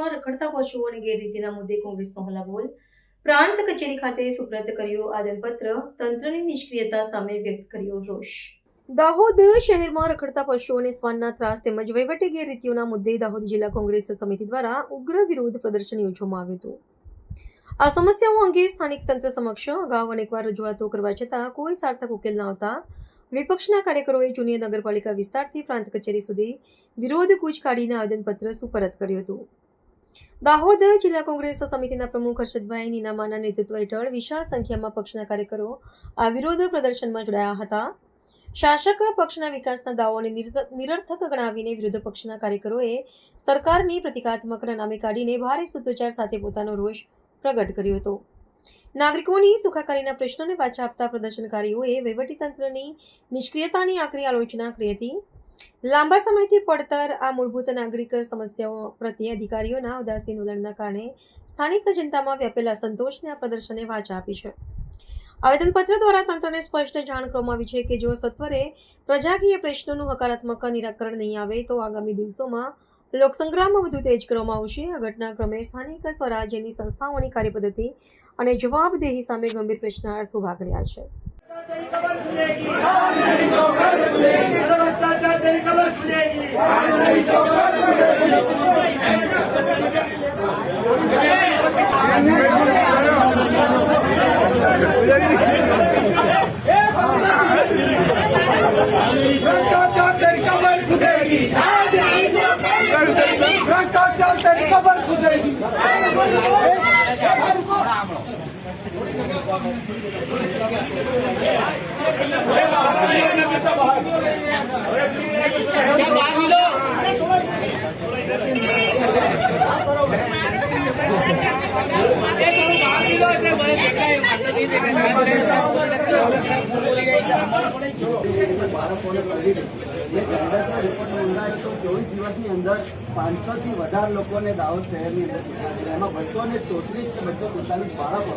શહેરમાં રખડતા પશુઓની ગેરરીતિના મુદ્દે કોંગ્રેસનો હલ્લાબોલ. પ્રાંત કચેરી ખાતે સુપ્રત કર્યો આવેદનપત્ર. તંત્રની નિષ્ક્રિયતા સામે વ્યક્ત કર્યો રોષ. દાહોદ શહેરમાં રખડતા પશુઓને શ્વાનના ત્રાસ તેમજ વહીવટી ગેરરીતિઓના મુદ્દે દાહોદ જિલ્લા કોંગ્રેસ સમિતિ દ્વારા ઉગ્ર વિરોધ પ્રદર્શન યોજવામાં આવ્યું હતું. આ સમસ્યાઓ અંગે સ્થાનિક તંત્ર સમક્ષ અગાઉ અનેકવાર રજૂઆતો કરવા છતાં કોઈ સાર્થક ઉકેલ ન આવતા વિપક્ષના કાર્યકરોએ જૂની નગરપાલિકા વિસ્તારથી પ્રાંત કચેરી સુધી વિરોધ કૂચ કાઢીને આવેદનપત્ર સુપરત કર્યું હતું. દાહોદ જિલ્લા કોંગ્રેસ સમિતિના પ્રમુખ હર્ષદભાઈ નીનામાના નેતૃત્વ હેઠળ વિશાળ સંખ્યામાં પક્ષના કાર્યકરો આ વિરોધ પ્રદર્શનમાં જોડાયા હતા. શાસક પક્ષના વિકાસના દાવાઓને નિરર્થક ગણાવીને વિરોધ પક્ષના કાર્યકરોએ સરકારની પ્રતિકાત્મક નામે કાઢીને ભારે સૂત્રોચ્ચાર સાથે પોતાનો રોષ પ્રગટ કર્યો હતો. નાગરિકોની સુખાકારીના પ્રશ્નોને પાછા આપતા પ્રદર્શનકારીઓએ વહીવટીતંત્રની નિષ્ક્રિયતાની આકરી આલોચના કરી હતી. લાંબા સમયથી પડતર આ મૂળભૂત નાગરિક સમસ્યાઓ પ્રત્યે અધિકારીઓના ઉદાસીન વલણના કારણે સ્થાનિક જનતામાં વ્યાપેલા અસંતોષને આ પ્રદર્શને વાચા આપી છે. આવેદનપત્ર દ્વારા તંત્રને સ્પષ્ટ જાણ કરવામાં આવી છે કે જો સત્વરે પ્રજાકીય પ્રશ્નોનું હકારાત્મક નિરાકરણ નહીં આવે તો આગામી દિવસોમાં લોકસંગ્રામમાં વધુ તેજ કરવામાં આવશે. આ ઘટનાક્રમે સ્થાનિક સ્વરાજ્યની સંસ્થાઓની કાર્યપદ્ધતિ અને જવાબદેહી સામે ગંભીર પ્રશ્નાર્થ ઉભા કર્યા છે. અંદર 500 થી વધારે લોકોને દાહોદ શહેરની અંદર એમાં 234 કે 245 બાળકો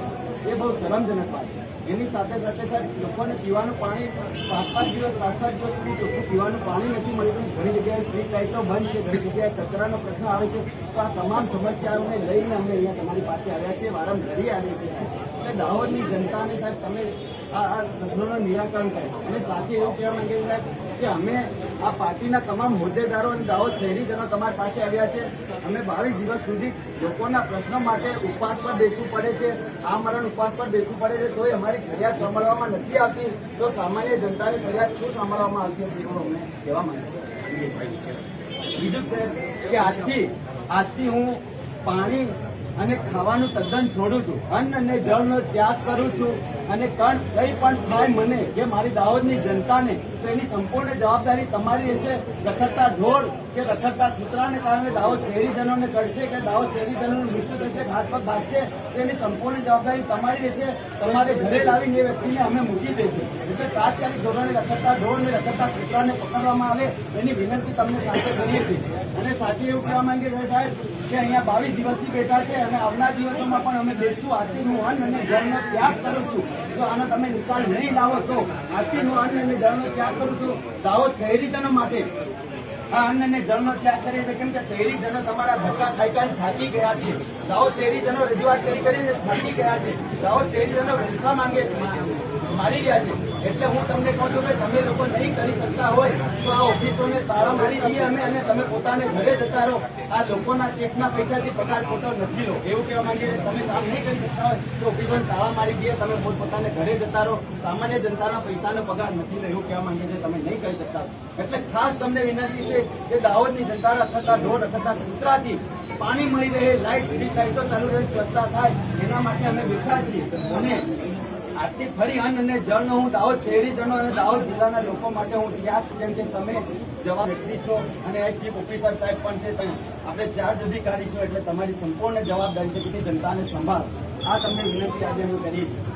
એ બહુ શરમજનક વાત છે. એની સાથે સાથે સાહેબ લોકોને પીવાનું પાણી 5-5 દિવસ 7-7 દિવસ સુધી ચોખ્ખું પીવાનું પાણી નથી મળતું. ઘણી જગ્યાએ સ્ટ્રીટ લાઇટો બંધ છે, ઘણી જગ્યાએ કચરાનો પ્રશ્ન આવે છે. તો આ તમામ સમસ્યાઓને લઈને અમે અહીંયા તમારી પાસે આવ્યા છીએ, વારંવાર આવ્યા છીએ. એટલે દાહોદની જનતાને સાહેબ તમે આ પ્રશ્નોનું નિરાકરણ કરે અને સાથે એવું કહેવા માંગે છે સાહેબ કે અમે આ પાર્ટીના તમામ હોદ્દેદારો અને દાહોદ શહેરીજનો તમારી પાસે આવ્યા છે. અમે 22 દિવસ સુધી લોકોના પ્રશ્નો માટે ઉપવાસ પર બેસવું પડે છે, આ મરણ ઉપવાસ પર બેસવું પડે છે, તોય અમારી ફરિયાદ સાંભળવામાં નથી આવતી. તો સામાન્ય જનતાની ફરિયાદ શું સાંભળવામાં આવતી હશે એવું અમને કહેવા માંગે છે. બીજું છે કે આજથી હું પાણી અને ખાવાનું તદ્દન છોડું છું, અન્ન અને જળનો ત્યાગ કરું છું અને કંઈ પણ થાય મને કે મારી દાહોદની જનતાને તો એની સંપૂર્ણ જવાબદારી તમારી રહેશે. રખડતા ઢોર કે રખડતા કૂતરાને કારણે દાહોદ શહેરીજનોને ચડશે કે દાહોદ શહેરીજનોનું મૃત્યુ થશે, હાથ પગ ભાગશે, તેની સંપૂર્ણ જવાબદારી તમારી રહેશે. તમારે ઘરે લાવીને એ વ્યક્તિને અમે મૂકી દઈશું. એટલે તાત્કાલિક ધોરણે રખડતા ઢોર ને રખડતા કૂતરાને પકડવામાં આવે એની વિનંતી તમને સાથે કરીએ છીએ. અને સાથે એવું કહેવા માંગે છે સાહેબ કે અહીંયા 22 દિવસથી બેઠા છે અને આવનાર દિવસોમાં પણ અમે બેસશું. આજથી હું અન્ન અને જળનો ત્યાગ કરું છું. જો આનો તમે નિકાલ નહીં લાવો તો આજથી હું અન્ન અને જળનો ત્યાગ કરું છું. દાહોદ શહેરીજનો માટે આ અન્ન અને જળનો ત્યાગ કરીએ છીએ, કેમ કે શહેરીજનો તમારા ધક્કા ખાઈ થાકી ગયા છે. દાહોદ શહેરીજનો રજૂઆત કરીને થાકી ગયા છે. દાહોદ શહેરીજનો રજવા માંગે મારી રહ્યા છે. એટલે હું તમને કહું છું કે તમે લોકો નહીં કરી શકતા હોય તો આ ઓફિસોને તાળા મારી દઈએ અમે અને તમે પોતાને ઘરે જતા રહો. આ લોકોના ટેક્સના પૈસાથી પગાર ખોટો નથી લો એવું કહેવા માંગે છે. તમે કામ નહીં કરી શકતા હોય તો ઓફિસોને તાળા મારી દઈએ, તમે પોતાને ઘરે જતા રહો. સામાન્ય જનતાના પૈસાનો પગાર નથી લો એવું કહેવા માંગે છે. તમે નહીં કરી શકતા. એટલે ખાસ તમને વિનંતી છે કે દાહોદની જનતા રખડતા ઢોર રખડતા કૂતરાથી પાણી મળી રહે, લાઇટ સ્ટ્રીટ લાઇટો ચાલુ રહે, સ્વચ્છતા થાય, એના માટે અમે બેઠા છીએ. અને આજથી ફરી અન્ન અને જળનો હું દાહોદ શહેરીજનો અને દાહોદ જિલ્લાના લોકો માટે હું ત્યાગ, કેમ કે તમે જવાબ વ્યક્તિ છો અને ચીફ ઓફિસર સાહેબ પણ છે, આપણે ચાર્જ અધિકારી છો એટલે તમારી સંપૂર્ણ જવાબદારી છે કે જનતાને સંભાળ. આ તમને વિનંતી આજે અમે કરીએ છીએ.